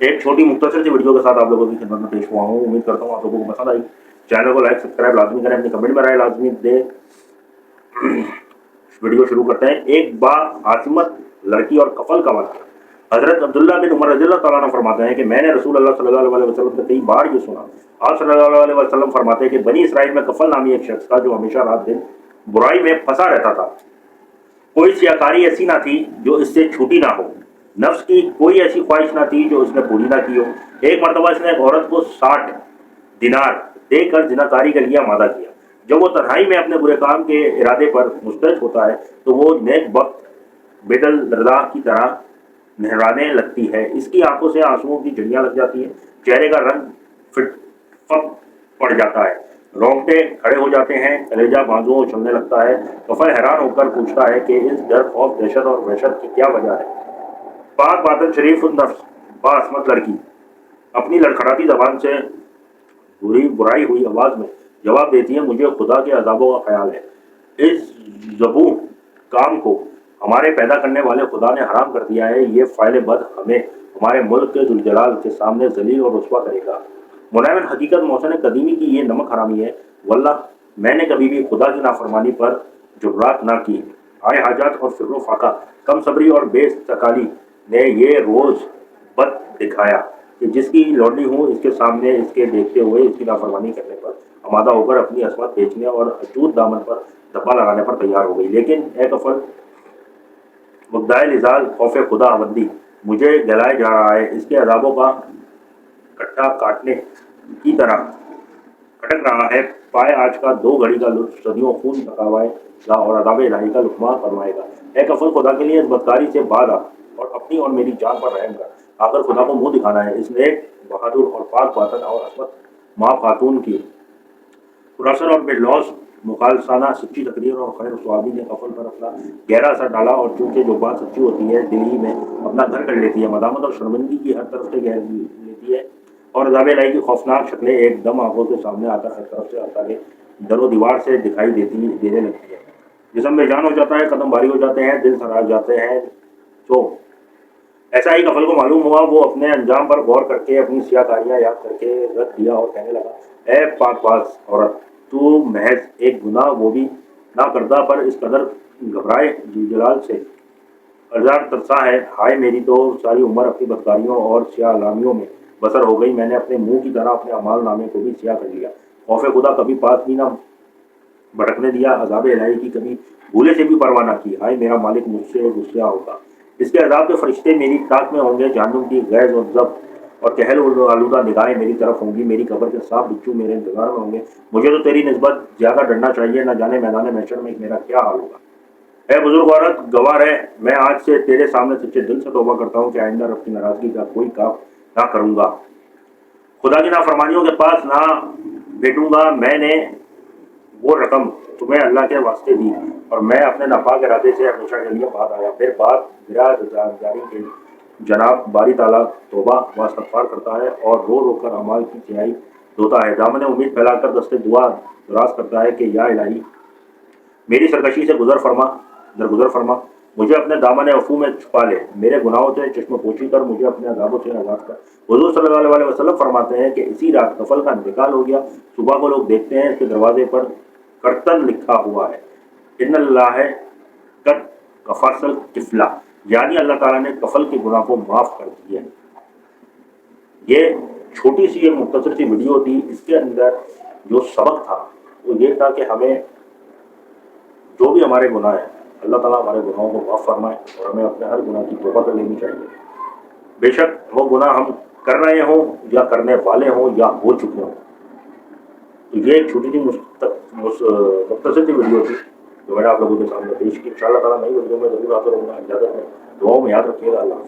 एक छोटी मुख्तसर सी वीडियो के साथ आप लोगों की खिदमत में पेश हुआ हूँ। उम्मीद करता हूँ आप लोगों को पसंद आई। चैनल को लाइक सब्सक्राइब लाजमी करें, अपनी कमेंट में राय लाजमी दे। वीडियो शुरू करते हैं। एक बाआसिमत लड़की और कफल का वाक़या। हजरत अब्दुल्ला बिन उमर रज़ियल्लाहु तआला अन्हु फरमाते हैं कि मैंने रसूल अल्लाह सल्लल्लाहु अलैहि वसल्लम से कई बार ये सुना। आप सल्लल्लाहु अलैहि वसल्लम फरमाते हैं कि बनी इसराइल में कफल नामी एक शख्स था जो हमेशा रात दिन बुराई में फंसा रहता था। कोई सियाकारी ऐसी ना थी जो इससे छूटी ना हो, नफ्स की कोई ऐसी ख्वाहिश ना थी जो उसने पूरी ना की हो। एक मरतबा इसने एक औरत को 60 दिनार देकर जिनाकारी का लिए आमादा किया। जब वो तन्हाई में अपने बुरे काम के इरादे पर मुस्तैद होता है तो वो नेक वक्त बेदल रदा की तरह नहराने लगती है। इसकी आंखों से आंसुओं की झुर्रियां लग जाती हैं, चेहरे का रंग फट पड़ जाता है, रोंगटे खड़े हो जाते हैं, कलेजा बाजुओं उछलने लगता है। कफल हैरान होकर पूछता है कि इस डर, खौफ, दहशत और वहशत की क्या वजह है। पाक बातन शरीफ नफ्स बाअसमत लड़की अपनी लड़खड़ाती जबान से बुराई हुई आवाज में जवाब देती है, मुझे खुदा के अजाबों का ख्याल है। इस ज़बूह काम को हमारे पैदा करने वाले खुदा ने हराम कर दिया है। ये फ़ाइल बद हमें हमारे मुल्क के जुलजलाल के सामने जलील और रुस्वा करेगा। मुनाविन हकीकत मौसम कदीमी की ये नमक हरामी है। वल्लाह मैंने कभी भी खुदा की नाफरमानी पर जुर्रात ना की। आए हाजात और फिक्र फाका, कम सबरी और बेस्तकाली ने ये रोज़ बद दिखाया कि जिसकी लौंडी हूँ इसके सामने इसके देखते हुए इसकी नाफरमानी करने पर आमादा होकर अपनी असमत बेचने और अचूत दामन पर धब्बा लगाने पर तैयार हो गई। लेकिन ए कफल मुद्दाए लिजाल खौफ खुदा बंदी मुझे जलाया जा रहा है, इसके अजाबों का कट्टा काटने की तरह खटक रहा है। पाए आज का 2 घड़ी का लुत्फ सदियों खून थकावाएगा और अदाब इलाही का लुकमा फरमाएगा। ए कफल खुदा के लिए इस बदकारी से बाज आ और अपनी और मेरी जान पर रहम कर। आकर खुदा को मुंह दिखाना है। इसने बहादुर और पाक बातन और असमत माँ खातून की खुरासन और बेलौस मुखालसाना सच्ची तकरीर और खैर स्वाबी ने कफल पर अपना गहरा असर डाला और चूंकि जो बात सच्ची होती है दिल ही में अपना घर कर लेती है, मदामत और शर्मिंदगी की हर तरफ से घेर लेती है और अज़ाब इलाही की खौफनाक शक्लें एकदम आंखों के सामने आकर हर तरफ से आगे दरो दीवार से दिखाई देने लगती है। जिस्म बेजान हो जाता है, कदम भारी हो जाते हैं, दिल थरार जाते हैं। तो ऐसा ही कफल को मालूम हुआ। वो अपने अंजाम पर गौर करके अपनी सियाकारियाँ याद करके रख दिया और कहने लगा, ए पाकबाज औरत, तू महज एक गुनाह वो भी ना करदा पर इस कदर घबराए जलाल से हजार तरसा है। हाय मेरी तो सारी उम्र अपनी बदकारियों और सियाह अलामियों में बसर हो गई। मैंने अपने मुंह की तरह अपने अमाल नामे को भी सियाह कर लिया। खौफ खुदा कभी पास भी ना भटकने दिया, अजाब इलाही की कभी भूले से भी परवाह ना की। हाय मेरा मालिक मुझसे गुस्सा होगा, इसके अजाब के फरिश्ते मेरी ताक में होंगे। जहन्नुम की गैज़ और जब और कहल आलूदा निगाहें मेरी तरफ होंगी। मेरी कब्र के सांप बिच्छू मेरे इंतजार में होंगे। मुझे तो तेरी निस्बत ज्यादा डरना चाहिए, न जाने मैदान महशर में मेरा क्या हाल होगा। ए बुजुर्ग औरत, गवाह है, मैं आज से तेरे सामने सच्चे दिल से तौबा करता हूँ कि आइंदा रब की नाराजगी का कोई काम ना करूँगा, खुदा की नाफरमानियों के पास ना बैठूंगा। मैंने वो रकम तुम्हें अल्लाह के वास्ते दी और मैं अपने नापाक इरादे से हमेशा के लिए बात आया। फिर बात जारी के जनाब बारी ताला तौबा व इस्तग़फ़ार करता है और रो रो कर अमाल की सियाही धोता है। दामन उम्मीद फैलाकर दस्ते दुआ दराज करता है कि या इलाही मेरी सरकशी से दरगुजर फरमा, मुझे अपने दामन अफू में छुपा ले, मेरे गुनाहों से चश्म पोशी कर, मुझे अपने अज़ाबों से आज़ाद कर। हुज़ूर सल्लल्लाहु अलैहि वसल्लम फरमाते हैं कि इसी रात कफल का इंतकाल हो गया। सुबह को लोग देखते हैं इसके दरवाजे पर कर्तन लिखा हुआ है, इन्नल्लाह कद कफ़सल किफला, यानी अल्लाह ताला ने कफल के गुनाह को माफ़ कर दिया। ये छोटी सी एक मुख्तसर सी वीडियो थी। इसके अंदर जो सबक था वो ये था कि हमें जो भी हमारे गुनाह हैं अल्लाह ताला हमारे गुनाहों को माफ़ फरमाए और हमें अपने हर गुनाह की तौबा कर लेनी चाहिए। बेशक वो गुनाह हम कर रहे हों या करने वाले हों या हो चुके हों। तो ये एक छोटी सी मुख्तसर सी वीडियो थी जो मैंने आप लोगों के सामने पेश की। इंशाअल्लाह ताला नई वीडियो में जरूर हाजिर होगा। इजाज़त है, दुआओं में याद रखिएगा। अल्लाह।